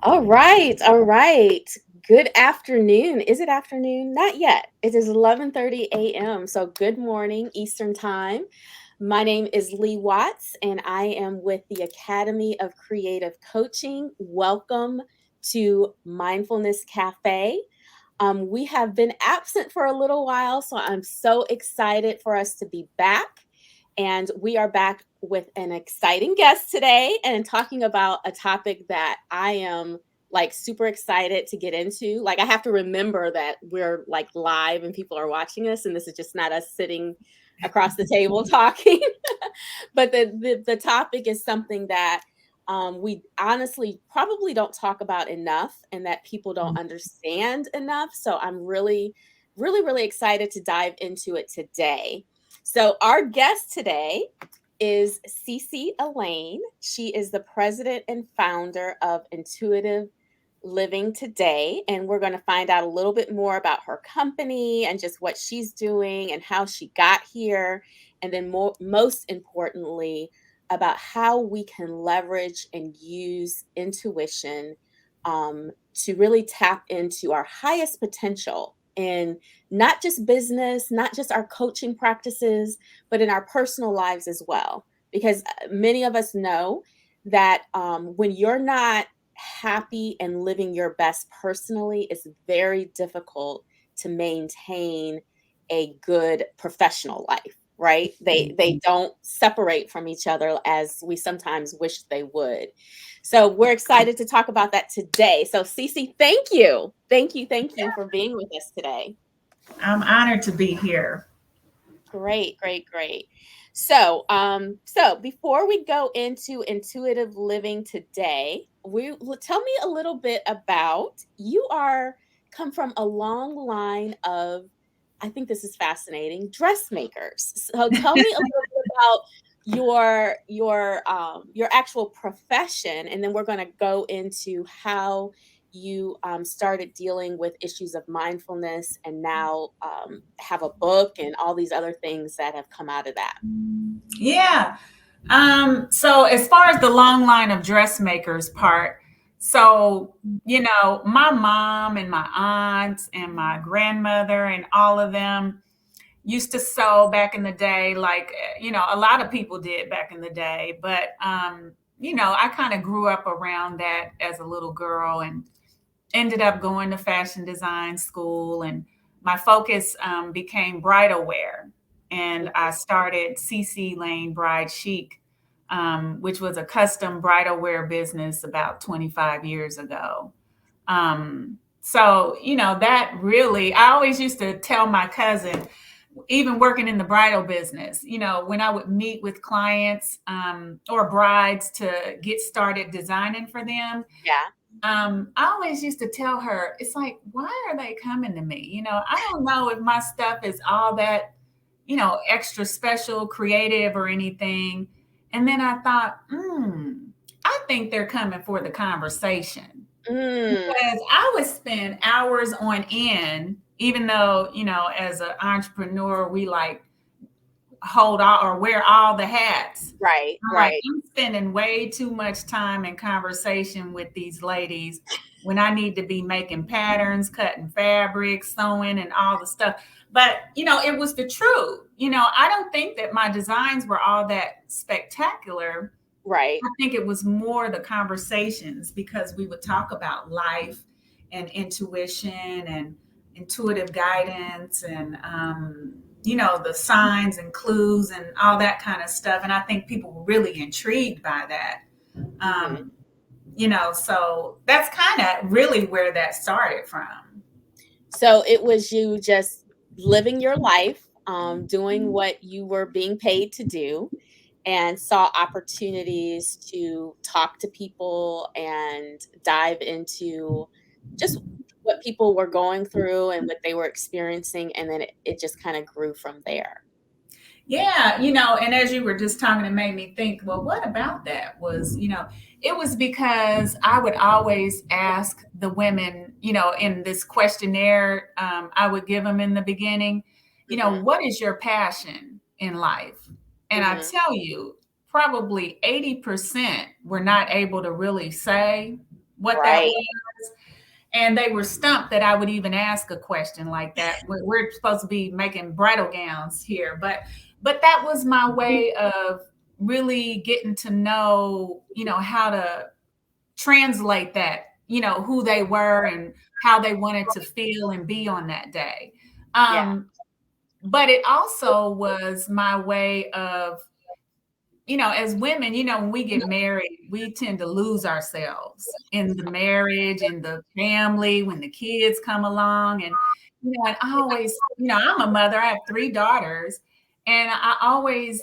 All right, all right. Good afternoon. Is it afternoon? Not yet. It is 11:30 a.m. So good morning Eastern Time. My name is Lee Watts and I am with the Academy of Creative Coaching. Welcome to Mindfulness Cafe. We have been absent for a little while, so I'm so excited for us to be back. And we are back with an exciting guest today and talking about a topic that I am like super excited to get into. Like, I have to remember that we're like live and people are watching us, and this is just not us sitting across the table talking. But the topic is something that we honestly probably don't talk about enough and that people don't understand enough. So I'm really excited to dive into it today. So our guest today is Cece Elaine. She is the president and founder of Intuitive Living Today, and we're going to find out a little bit more about her company and just what she's doing and how she got here, and then most importantly about how we can leverage and use intuition to really tap into our highest potential in not just business, not just our coaching practices, but in our personal lives as well. Because many of us know that when you're not happy and living your best personally, it's very difficult to maintain a good professional life, right? They don't separate from each other as we sometimes wish they would. So we're excited to talk about that today. So Cece, thank you. Thank you for being with us today. I'm honored to be here. Great. So before we go into intuitive living today, tell me a little bit about you are come from a long line of, I think this is fascinating, dressmakers. So tell me a little bit about your actual profession, and then we're going to go into how you started dealing with issues of mindfulness and now have a book and all these other things that have come out of that. Yeah. So as far as the long line of dressmakers part, so my mom and my aunts and my grandmother and all of them used to sew back in the day, like a lot of people did back in the day. But I kind of grew up around that as a little girl and ended up going to fashion design school, and my focus became bridal wear, and I started CC Lane Bride Chic, which was a custom bridal wear business about 25 years ago. So that really, I always used to tell my cousin, even working in the bridal business, when I would meet with clients or brides to get started designing for them, Yeah. I always used to tell her, it's like, why are they coming to me? I don't know if my stuff is all that, extra special, creative, or anything. And then I thought, I think they're coming for the conversation, Mm, because I would spend hours on end, even though, as an entrepreneur, we like hold all or wear all the hats. right, I'm like, right. I'm spending way too much time in conversation with these ladies when I need to be making patterns, cutting fabric, sewing, and all the stuff. But, it was the truth. I don't think that my designs were all that spectacular. Right. I think it was more the conversations, because we would talk about life and intuition and intuitive guidance and, the signs and clues and all that kind of stuff. And I think people were really intrigued by that. Mhm. Um, so that's kind of really where that started from. So it was you just living your life, doing what you were being paid to do, and saw opportunities to talk to people and dive into just what people were going through and what they were experiencing. And then it just kind of grew from there. Yeah, and as you were just talking, it made me think, well, what about that was, it was because I would always ask the women, in this questionnaire I would give them in the beginning, Hmm. what is your passion in life? And I Hmm. tell you, probably 80% were not able to really say. what that Right. was. And they were stumped that I would even ask a question like that. We're supposed to be making bridal gowns here, but that was my way of really getting to know, how to translate that, who they were and how they wanted to feel and be on that day. Yeah. But it also was my way of, as women, when we get married, we tend to lose ourselves in the marriage, in the family, when the kids come along. And I always, I'm a mother, I have three daughters. And I always,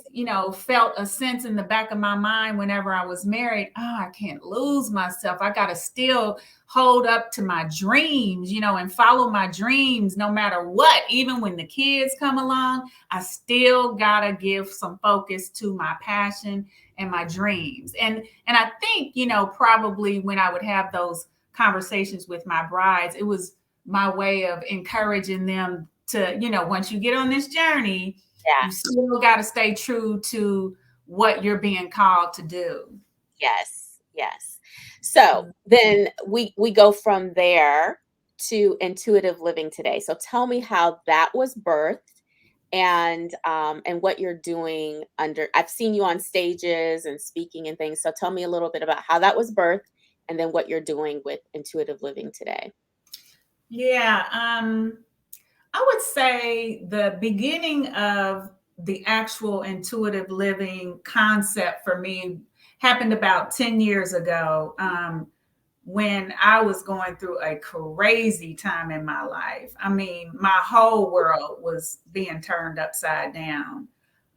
felt a sense in the back of my mind whenever I was married, oh, I can't lose myself. I got to still hold up to my dreams, and follow my dreams no matter what. Even when the kids come along, I still gotta give some focus to my passion and my dreams. And I think, probably when I would have those conversations with my brides, it was my way of encouraging them to, once you get on this journey, Yeah. you still got to stay true to what you're being called to do. Yes. Yes. So then we go from there to intuitive living today. So tell me how that was birthed and what you're doing under. I've seen you on stages and speaking and things. So tell me a little bit about how that was birthed and then what you're doing with intuitive living today. Yeah, I would say the beginning of the actual intuitive living concept for me happened about 10 years ago, when I was going through a crazy time in my life. I mean, my whole world was being turned upside down.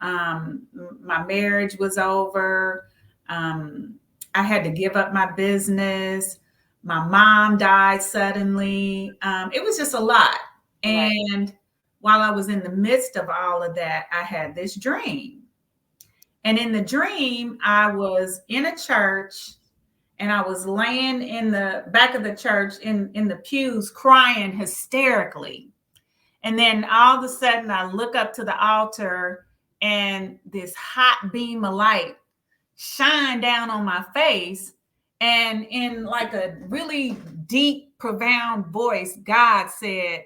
My marriage was over. Um, I had to give up my business. My mom died suddenly. It was just a lot. Right. And while I was in the midst of all of that, I had this dream. And in the dream, I was in a church and I was laying in the back of the church in the pews crying hysterically. And then all of a sudden I look up to the altar and this hot beam of light shine down on my face. And in like a really deep, profound voice, God said,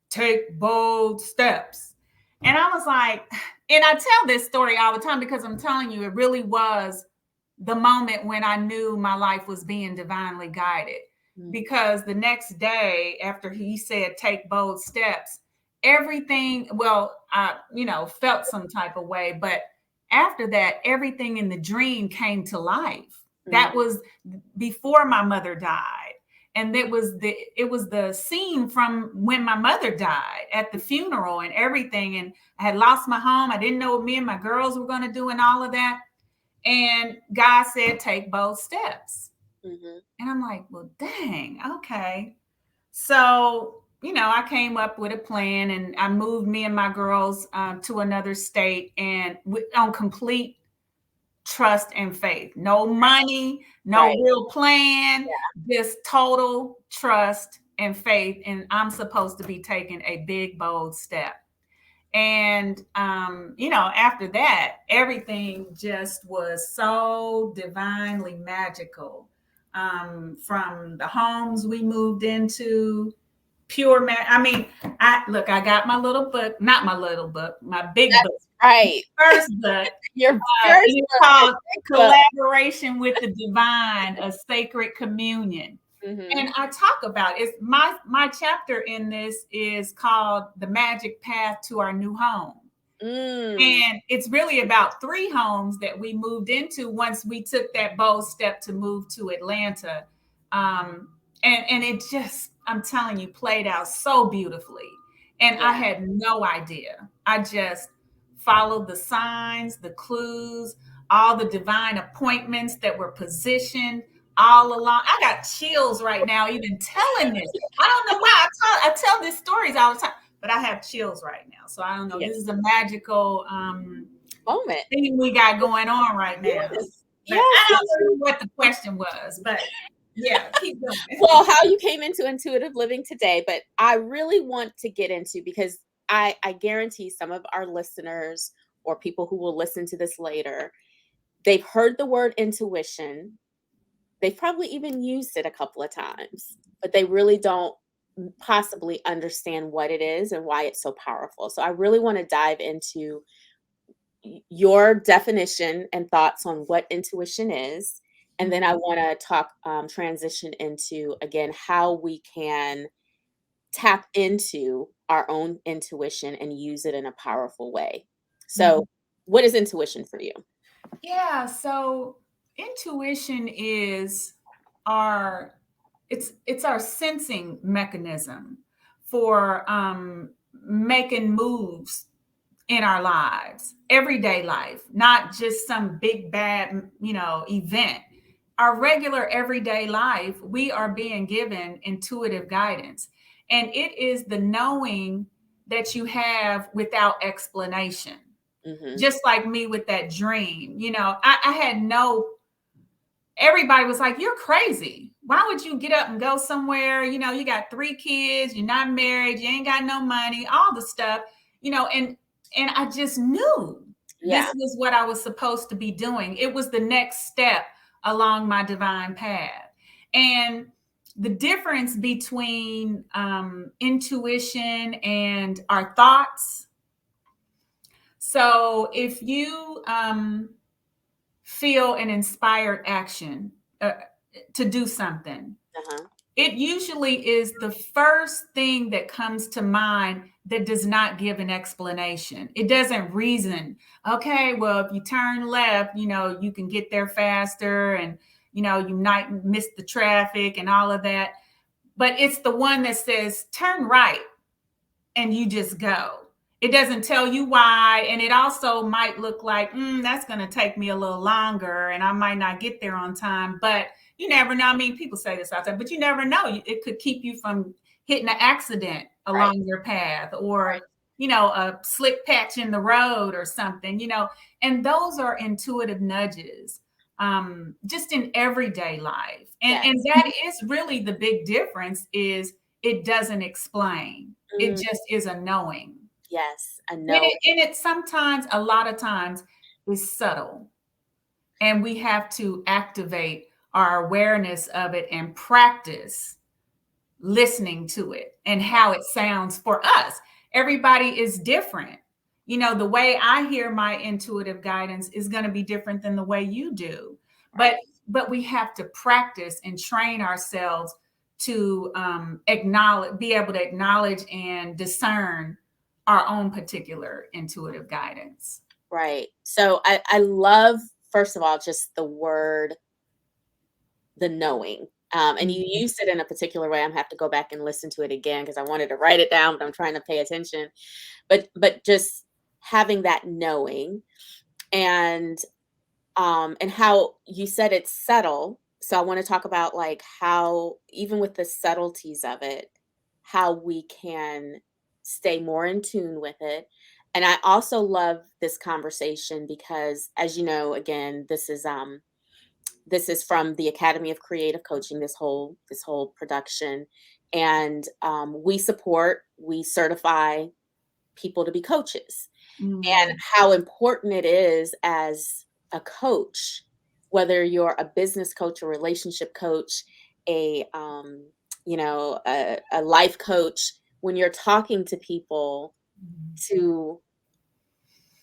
"Take bold steps." And I was like, and I tell this story all the time because I'm telling you, it really was the moment when I knew my life was being divinely guided. Mm. Because the next day, after he said, "Take bold steps," everything, well, I, felt some type of way. But after that, everything in the dream came to life. That Mm. was before my mother died. And it was the scene from when my mother died at the funeral and everything. And I had lost my home. I didn't know what me and my girls were going to do and all of that. And God said, "Take bold steps." Mhm. And I'm like, well, dang, okay. So, I came up with a plan and I moved me and my girls to another state and on complete trust and faith. No money, no Right. real plan, Yeah. just total trust and faith. And I'm supposed to be taking a big, bold step. And after that, everything just was so divinely magical. From the homes we moved into, I mean, I got my little book, not my little book, my big book, That's right. first book. Your first It's book, your called big book. Collaboration with the Divine, a Sacred Communion. Mhm. And I talk about it's my chapter in this is called The Magic Path to Our New Home. Mm. And it's really about three homes that we moved into once we took that bold step to move to Atlanta. And it just, I'm telling you, played out so beautifully. And I Yeah. had no idea. I just followed the signs, the clues, all the divine appointments that were positioned all along. I got chills right now, even telling this. I don't know why I tell these stories all the time, but I have chills right now. So I don't know. Yeah. This is a magical Moment. thing we got going on right now. Yes. But Yes. I Yes. don't know what the question was, but yeah, keep Well, going. how you came into intuitive living today, but I really want to get into because I guarantee some of our listeners or people who will listen to this later, they've heard the word intuition. they've probably even used it a couple of times, but they really don't possibly understand what it is and why it's so powerful. So I really want to dive into your definition and thoughts on what intuition is. And then I Mhm. want to talk, transition into again how we can tap into our own intuition and use it in a powerful way. So, Mhm. what is intuition for you? Yeah, so intuition is our it's our sensing mechanism for making moves in our lives, everyday life, not just some big bad, event. Our regular everyday life, we are being given intuitive guidance. And it is the knowing that you have without explanation. Mhm. Just like me with that dream, I had no everybody was like, "You're crazy. Why would you get up and go somewhere? You got 3 kids, you're not married, you ain't got no money, all the stuff, and I just knew this Yeah. was what I was supposed to be doing. It was the next step along my divine path. And the difference between intuition and our thoughts. So if you feel an inspired action to do something, Uh-huh. it usually is the first thing that comes to mind that does not give an explanation. It doesn't reason, okay, well, if you turn left, you can get there faster and, you might miss the traffic and all of that. But it's the one that says, turn right and you just go. It doesn't tell you why. And it also might look like, that's going to take me a little longer and I might not get there on time. But you never know. I mean, people say this all the time, but you never know. It could keep you from hitting an accident Right. along your path Right. or, a slick patch in the road or something. And those are intuitive nudges just in everyday life. And Yes. that is really the big difference is it doesn't explain. It Mm, just is a knowing. yes. I And know. it sometimes, a lot of times, is subtle. And we have to activate our awareness of it and practice listening to it and how it sounds for us. Everybody is different. The way I hear my intuitive guidance is going to be different than the way you do. But Right. but we have to practice and train ourselves to acknowledge, be able to acknowledge and discern our own particular intuitive guidance. Right. So I love, first of all, just the word, the knowing. And you Mhm. used it in a particular way. I'm have to go back and listen to it again because I wanted to write it down, but I'm trying to pay attention. But just having that knowing and and how you said it's subtle. So I want to talk about like how even with the subtleties of it, how we can stay more in tune with it. And I also love this conversation because as you know, again, this is from the Academy of Creative Coaching, this whole production. And we certify people to be coaches and Mhm. how important it is as a coach, whether you're a business coach, a relationship coach, a life coach, when you're talking to people, to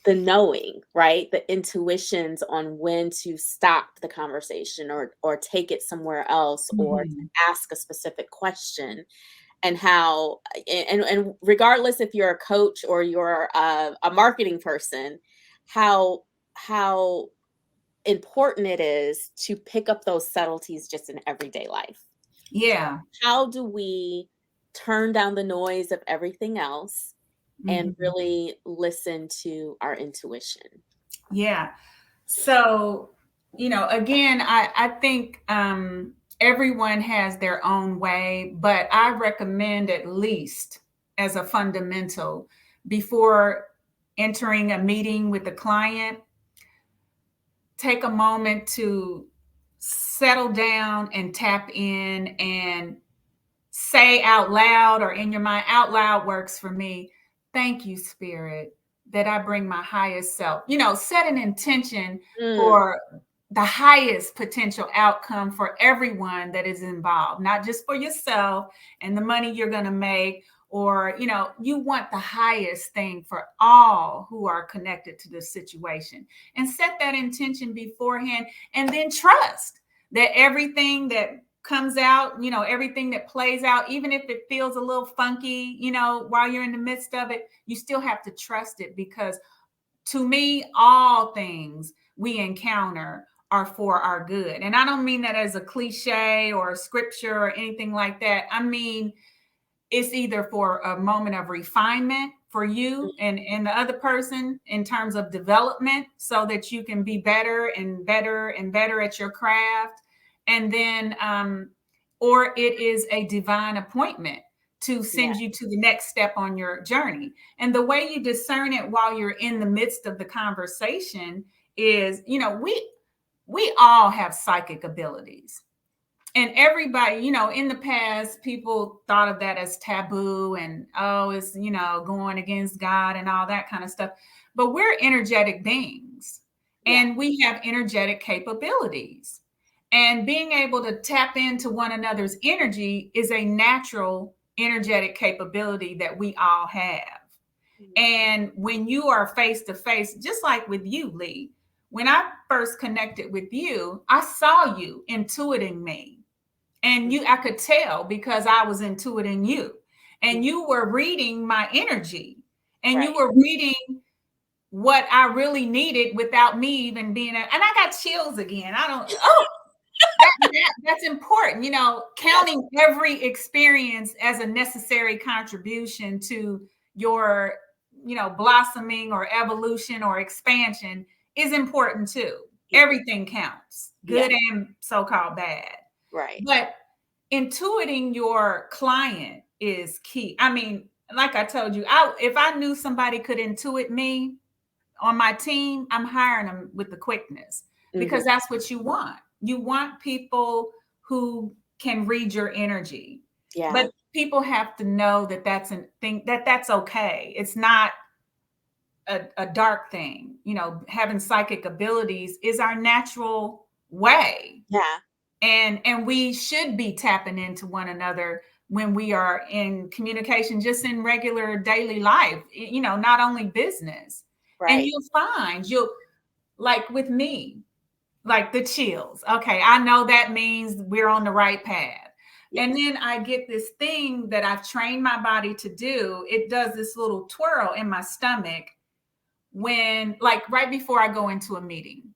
the knowing, right? The intuitions on when to stop the conversation or take it somewhere else or to Mhm. ask a specific question and how and regardless if you're a coach or you're a marketing person, how important it is to pick up those subtleties just in everyday life. So Yeah. how do we turn down the noise of everything else and Mhm. really listen to our intuition? Yeah. So, again, I think everyone has their own way, but I recommend at least as a fundamental before entering a meeting with a client, take a moment to settle down and tap in and say out loud or in your mind, out loud works for me. Thank you, Spirit, that I bring my highest self. Set an intention Mm, for the highest potential outcome for everyone that is involved, not just for yourself and the money you're going to make, or, you want the highest thing for all who are connected to this situation, and set that intention beforehand, and then trust that everything that comes out, everything that plays out, even if it feels a little funky, while you're in the midst of it, you still have to trust it, because to me, all things we encounter are for our good. And I don't mean that as a cliche or a scripture or anything like that. I mean, it's either for a moment of refinement for you and the other person in terms of development, so that you can be better and better and better at your craft. And then, or it is a divine appointment to Yeah. send you to the next step on your journey. And the way you discern it while you're in the midst of the conversation is, we all have psychic abilities. And everybody, in the past, people thought of that as taboo, and, oh, it's, going against God and all that kind of stuff. But we're energetic beings, Yeah. and we have energetic capabilities. And being able to tap into one another's energy is a natural energetic capability that we all have. Mhm. And when you are face to face, just like with you, Lee, when I first connected with you, I saw you intuiting me. And I could tell because I was intuiting you. And you were reading my energy. And you Right. were reading what I really needed without me even being and I got chills again. I don't that's important, Yes. counting every experience as a necessary contribution to your, blossoming or evolution or expansion is important too. Everything counts, Yeah. good and so-called bad. Right. But intuiting your client is key. I mean, like I told you, if I knew somebody could intuit me on my team, I'm hiring them with the quickness, Mhm. because that's what you want. You want people who can read your energy. Yeah. But people have to know that that's a thing, that's okay. It's not a dark thing. Having psychic abilities is our natural way, Yeah. and we should be tapping into one another when we are in communication, just in regular daily life, not only business. And Right. you'll like with me, like the chills, okay, I know that means we're on the right path. And Yes. then I get this thing that I've trained my body to do. It does this little twirl in my stomach when, like, right before I go into a meeting,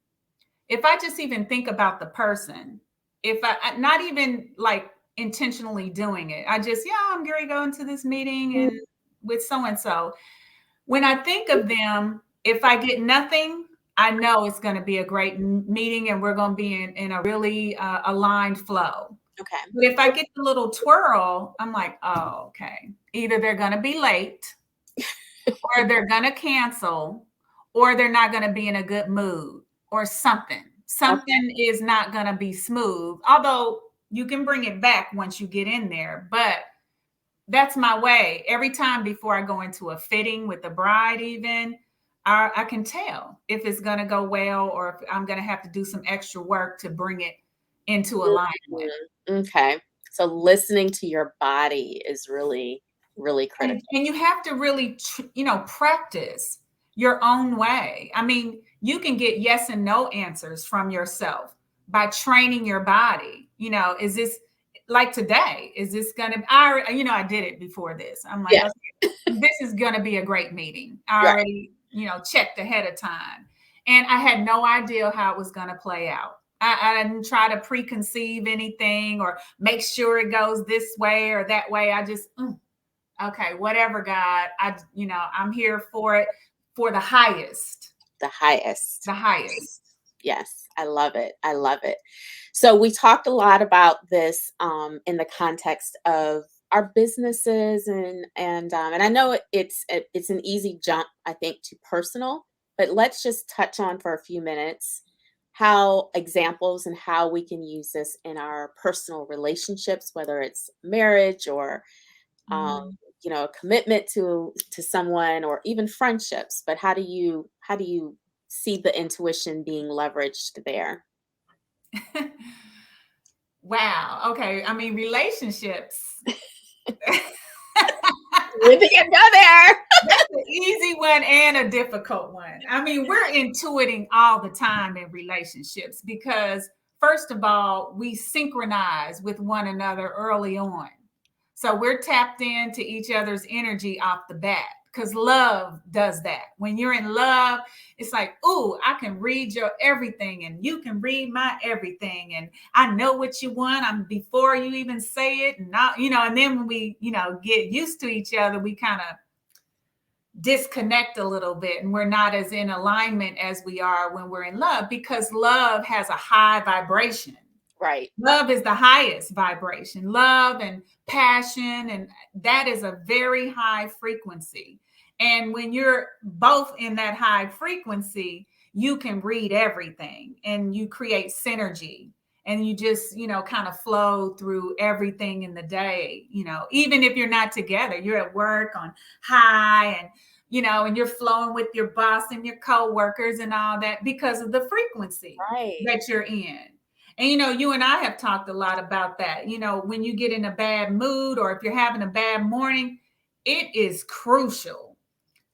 if I just even think about the person, if not even like intentionally doing it, I just, yeah, I'm going to go into this meeting and Mhm. with so and so. When I think of them, if I get nothing, I know it's going to be a great meeting, and we're going to be in a really aligned flow. Okay. But if I get the little twirl, I'm like, oh, okay. Either they're going to be late, or they're going to cancel, or they're not going to be in a good mood, or something. Okay. Something is not going to be smooth. Although you can bring it back once you get in there, but that's my way. Every time before I go into a fitting with the bride, even, I can tell if it's going to go well, or if I'm going to have to do some extra work to bring it into alignment. Mhm. Okay. So listening to your body is really, really critical. And you have to really, practice your own way. I mean, you can get yes and no answers from yourself by training your body. Is this, like today? Is this gonna? I did it before this. I'm like, Yeah. okay, this is gonna be a great meeting. I Right. already, checked ahead of time, and I had no idea how it was gonna play out. I didn't try to preconceive anything or make sure it goes this way or that way. I just, okay, whatever, God. I'm here for it, for the highest, The highest. the highest. Yes. I love it. I love it. So we talked a lot about this in the context of our businesses and I know it's an easy jump, I think, to personal, but let's just touch on for a few minutes how examples and how we can use this in our personal relationships, whether it's marriage or um, Mm. a commitment to someone or even friendships. But how do you see the intuition being leveraged there? Wow. Okay. I mean, relationships. We can go there. That's an easy one and a difficult one. I mean, we're intuiting all the time in relationships because, first of all, we synchronize with one another early on. So we're tapped into each other's energy off the bat because love does that. When you're in love, it's like, ooh, I can read your everything and you can read my everything. And I know what you want. I'm before you even say it. And not, and then when we, get used to each other, we kind of disconnect a little bit and we're not as in alignment as we are when we're in love because love has a high vibration. Right. Love is the highest vibration. Love and passion, and that is a very high frequency. And when you're both in that high frequency, you can read everything and you create synergy and you just, kind of flow through everything in the day, even if you're not together, you're at work on high and and you're flowing with your boss and your coworkers and all that because of the frequency Right. that you're in. And you and I have talked a lot about that. When you get in a bad mood or if you're having a bad morning, it is crucial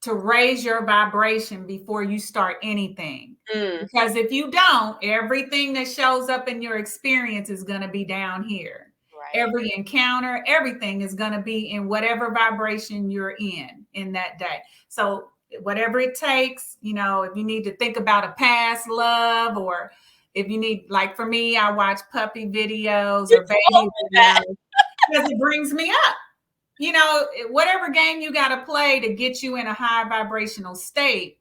to raise your vibration before you start anything. Mm, Because if you don't, everything that shows up in your experience is going to be down here. right. Every encounter, everything is going to be in whatever vibration you're in that day. So, whatever it takes, if you need to think about a past love or if you need, like for me, I watch puppy videos You or told baby me that. videos because it brings me up. Whatever game you got to play to get you in a high vibrational state,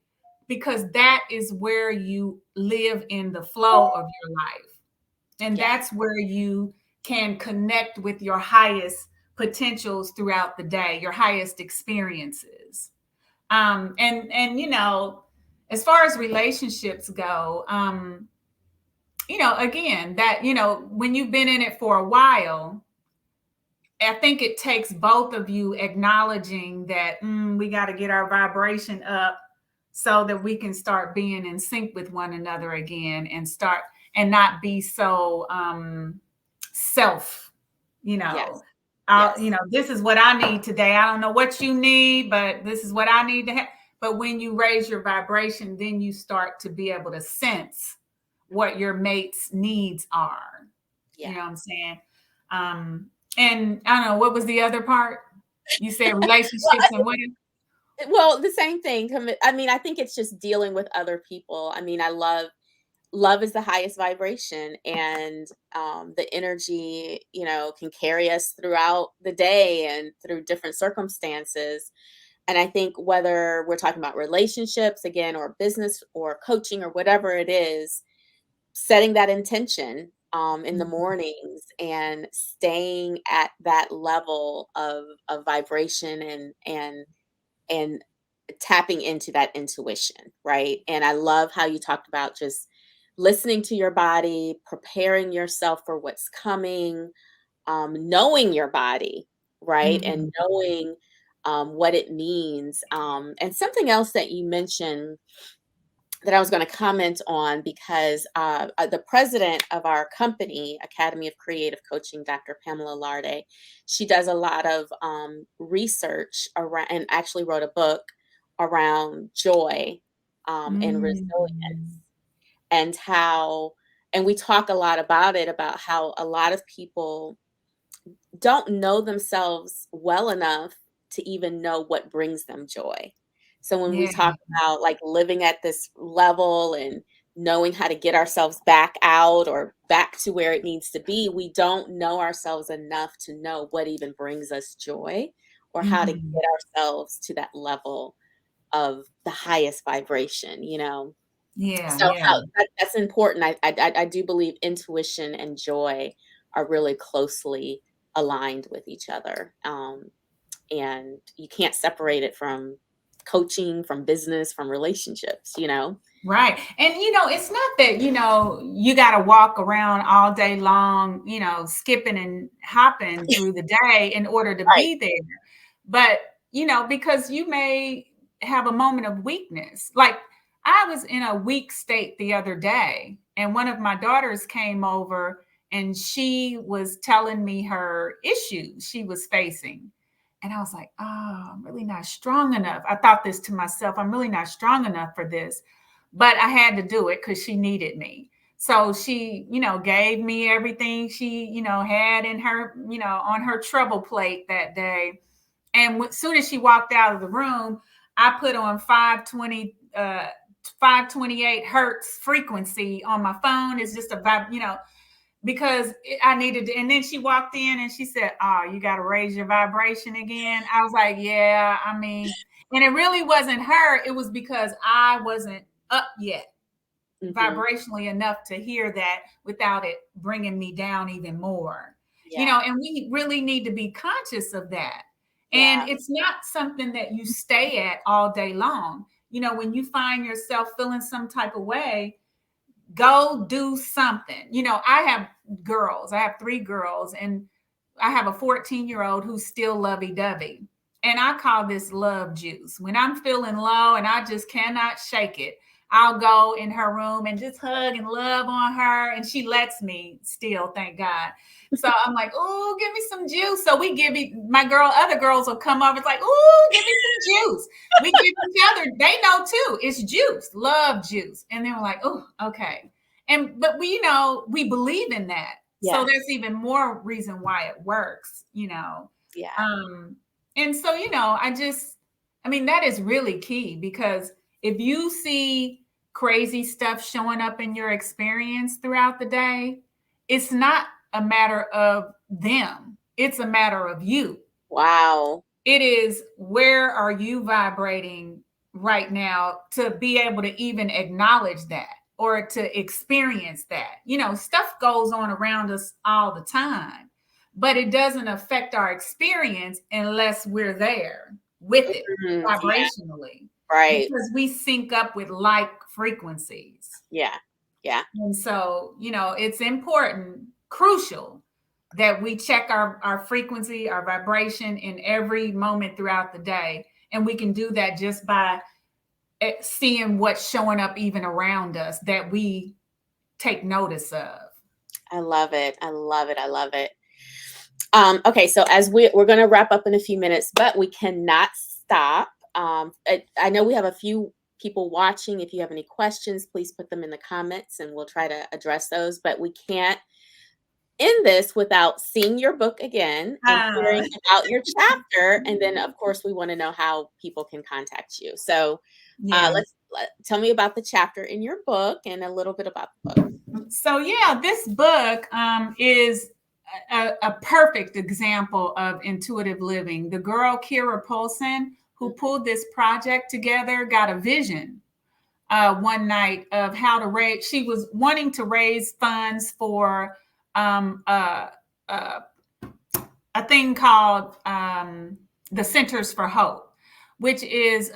because that is where you live in the flow of your life. And Yes. that's where you can connect with your highest potentials throughout the day, your highest experiences. And as far as relationships go, again, that, when you've been in it for a while, I think it takes both of you acknowledging that we got to get our vibration up so that we can start being in sync with one another again and not be so self, you know, Yes. Yes. this is what I need today. I don't know what you need, but this is what I need to have. But when you raise your vibration, then you start to be able to sense what your mate's needs are. You Yeah. know what I'm saying? And I don't know, what was the other part? You said relationships and what? Well, the same thing. I mean, I think it's just dealing with other people. I mean, I love is the highest vibration, and the energy, can carry us throughout the day and through different circumstances. And I think whether we're talking about relationships again, or business, or coaching, or whatever it is, setting that intention in the Mhm. mornings and staying at that level of vibration and tapping into that intuition, right? And I love how you talked about just listening to your body, preparing yourself for what's coming, knowing your body, right? And Mhm. knowing what it means. And something else that you mentioned that I was going to comment on, because the president of our company, Academy of Creative Coaching, Dr. Pamela Larde, she does a lot of research around, and actually wrote a book around joy and resilience, Mhm. and how, and we talk a lot about it, about how a lot of people don't know themselves well enough to even know what brings them joy. So when we Yeah. talk about like living at this level and knowing how to get ourselves back out or back to where it needs to be, we don't know ourselves enough to know what even brings us joy, or how to Mhm. get ourselves to that level of the highest vibration. Yeah, So yeah. that's important. I do believe intuition and joy are really closely aligned with each other, and you can't separate it from coaching, from business, from relationships. Right. And it's not that, you got to walk around all day long, skipping and hopping through the day in order to Right. be there. But, because you may have a moment of weakness. Like I was in a weak state the other day and one of my daughters came over and she was telling me her issues she was facing. And I was like, oh, I'm really not strong enough. I thought this to myself, I'm really not strong enough for this. But I had to do it because she needed me. So she, gave me everything she, had in her, on her trouble plate that day. And as soon as she walked out of the room, I put on 528 hertz frequency on my phone. It's just a vibe, because I needed to. And then she walked in and she said, "Oh, you got to raise your vibration again." I was like, "Yeah, I mean," and it really wasn't her. It was because I wasn't up yet Mhm. vibrationally enough to hear that without it bringing me down even more. Yeah. And we really need to be conscious of that. And Yeah. it's not something that you stay at all day long. When you find yourself feeling some type of way, go do something. I have 3 girls, and I have a 14-year-old who's still lovey-dovey. And I call this love juice. When I'm feeling low and I just cannot shake it, I'll go in her room and just hug and love on her. And she lets me still, thank God. So I'm like, oh, give me some juice. So we give other girls will come over. It's like, oh, give me some juice. We give each other, they know too. It's juice, love juice. And then we're like, oh, okay. But we believe in that. So Yes. there's even more reason why it works. Yeah. Um, and so, that is really key, because if you see crazy stuff showing up in your experience throughout the day, it's not a matter of them, it's a matter of you. Wow. It is, where are you vibrating right now to be able to even acknowledge that or to experience that? Stuff goes on around us all the time, but it doesn't affect our experience unless we're there with it Yeah. vibrationally, Right. because we sync up with like frequencies. Yeah. Yeah. And so, it's important, crucial, that we check our frequency, our vibration in every moment throughout the day. And we can do that just by seeing what's showing up even around us that we take notice of. I love it. I love it. I love it. Okay, so as we're going to wrap up in a few minutes, but we cannot stop. I know we have a few people watching. If you have any questions, please put them in the comments and we'll try to address those. But we can't end this without seeing your book again and Uh, hearing about your chapter. And then, of course, we want to know how people can contact you. So yeah. tell me about the chapter in your book and a little bit about the book. So, yeah, this book is a perfect example of intuitive living. The girl, Kira Polson, who pulled this project together, got a vision one night of how to raise. She was wanting to raise funds for um, uh, uh, a thing called the Centers for Hope, which is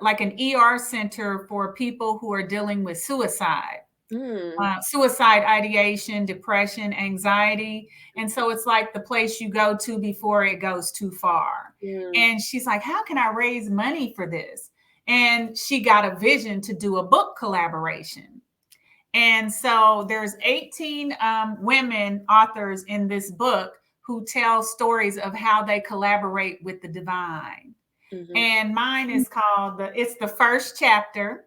like an ER center for people who are dealing with suicide. Mm, Suicide ideation, depression, anxiety. And so it's like the place you go to before it goes too far. mm, And she's like, how can I raise money for this? And she got a vision to do a book collaboration. And so there's 18 women authors in this book who tell stories of how they collaborate with the divine. mhm. And mine is called it's the first chapter.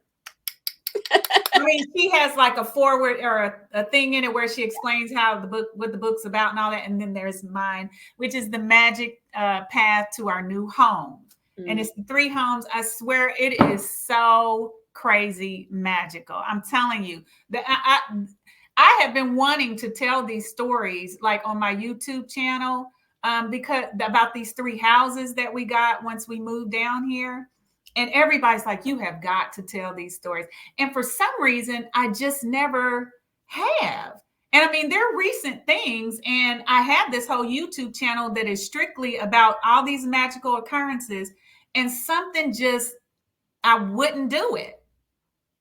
I mean, she has like a forward or a thing in it where she explains how what the book's about and all that. And then there's mine, which is the magic path to our new home. And Mm. it's the 3 homes. I swear it is so crazy magical. I'm telling you that I have been wanting to tell these stories like on my YouTube channel, because about these 3 houses that we got once we moved down here. And everybody's like, you have got to tell these stories. And for some reason, I just never have. And I mean, they're recent things. And I have this whole YouTube channel that is strictly about all these magical occurrences. And something just, I wouldn't do it.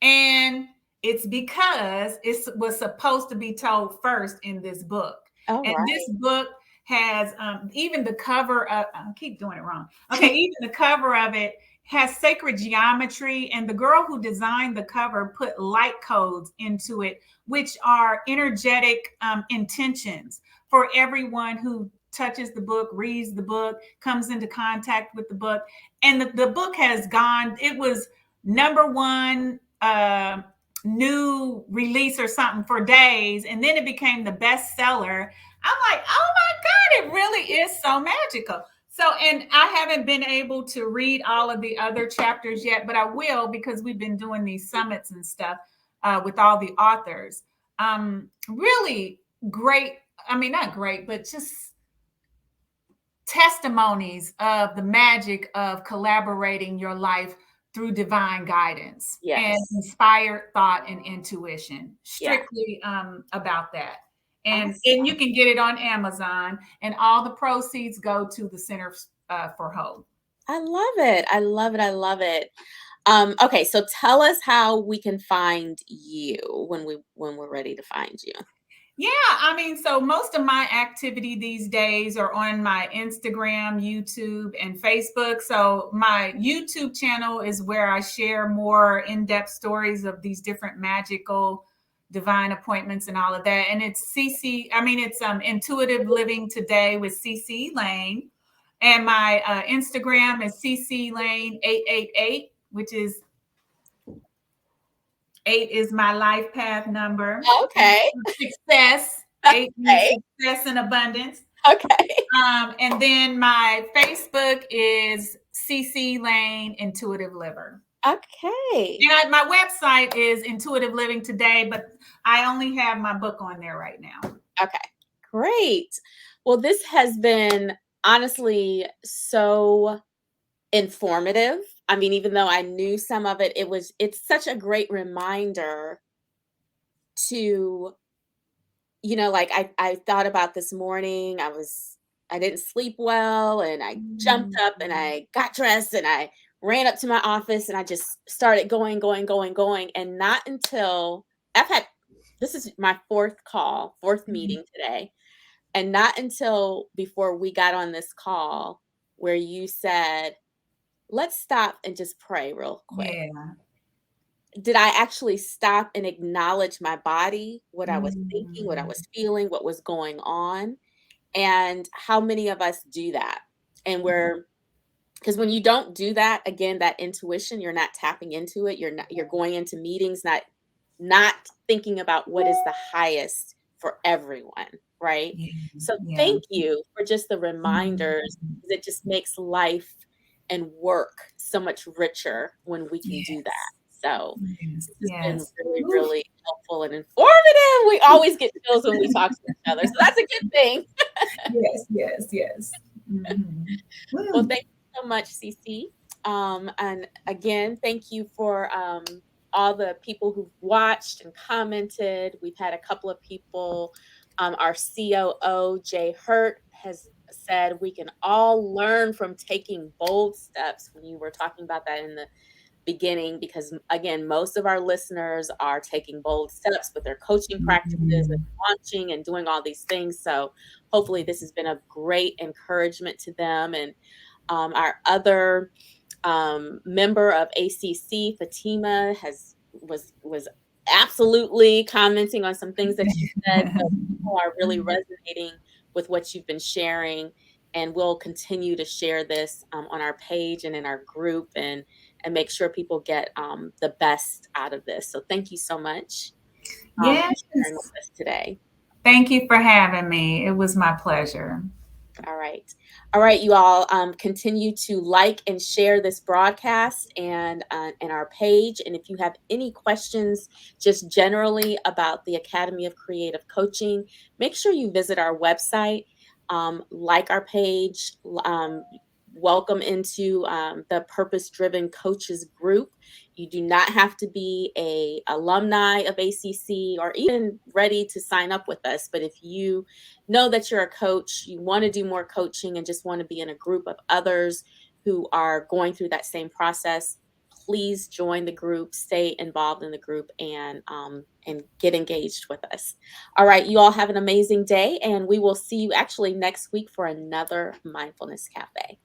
And it's because it was supposed to be told first in this book. All And right. this book has even the cover of, I keep doing it wrong. Okay, even the cover of it has sacred geometry, and the girl who designed the cover put light codes into it, which are energetic intentions for everyone who touches the book, reads the book, comes into contact with the book. And the book has gone, it was number one new release or something for days, and then it became the bestseller. I'm like, oh my God, it really is so magical. So, and I haven't been able to read all of the other chapters yet, but I will, because we've been doing these summits and stuff with all the authors. Really great. I mean, not great, but just testimonies of the magic of collaborating your life through divine guidance and Yes. inspired thought and intuition. Yeah. Strictly about that. And you Awesome. can get it on Amazon, and all the proceeds go to the Center for Hope. I love it. I love it. I love it. Okay, so tell us how we can find you when we're ready to find you. Yeah, I mean, so most of my activity these days are on my Instagram, YouTube, and Facebook. So my YouTube channel is where I share more in-depth stories of these different magical divine appointments and all of that. And it's it's Intuitive Living Today with CC Lane. And my Instagram is CC Lane 888, which is 8 is my life path number. Okay. Success. 8 means Okay. success and abundance. Okay. And then my Facebook is CC Lane Intuitive Liver. Okay. And my website is Intuitive Living Today, but I only have my book on there right now. Okay. Great. Well, this has been honestly so informative. I mean, even though I knew some of it, it's such a great reminder to, like I thought about this morning. I didn't sleep well, and I jumped up and Mhm. I got dressed and I ran up to my office and I just started going, going, going, going. And not until I've had this is my fourth Mhm. meeting today. And not until before we got on this call where you said, let's stop and just pray real quick. Yeah. Did I actually stop and acknowledge my body, what I was thinking, what I Mhm. was feeling, what was going on? And how many of us do that? And because when you don't do that, again, that intuition, you're not tapping into it. You're going into meetings, not thinking about what is the highest for everyone, right? Yeah. So Yeah. thank you for just the reminders, Mhm. 'cause it just makes life and work so much richer when we can do that. Yes. So Yes. this has been Yes. really, Oof. really helpful and informative. We always get chills when we talk to each other, so that's a good thing. Yes. Yes. Yes. Mhm. Well, Woo. thank you so much, Cece. And again, thank you for all the people who've watched and commented. We've had a couple of people. Our COO, Jay Hurt, has said we can all learn from taking bold steps when you were talking about that in the beginning, because again, most of our listeners are taking bold steps with their coaching practices and Mhm. launching and doing all these things. So hopefully this has been a great encouragement to them. And our other member of ACC, Fatima, was absolutely commenting on some things that you said. So people are really resonating with what you've been sharing, and we'll continue to share this on our page and in our group, and make sure people get the best out of this. So thank you so much for Yes. sharing with us today. Thank you for having me. It was my pleasure. All right. All right, you all continue to like and share this broadcast and our page. And if you have any questions just generally about the Academy of Creative Coaching, make sure you visit our website, like our page, welcome into the Purpose Driven Coaches group. You do not have to be a alumni of ACC or even ready to sign up with us, but if you know that you're a coach, you want to do more coaching and just want to be in a group of others who are going through that same process, please join the group, stay involved in the group, and get engaged with us. All right, you all have an amazing day, and we will see you actually next week for another Mindfulness Cafe.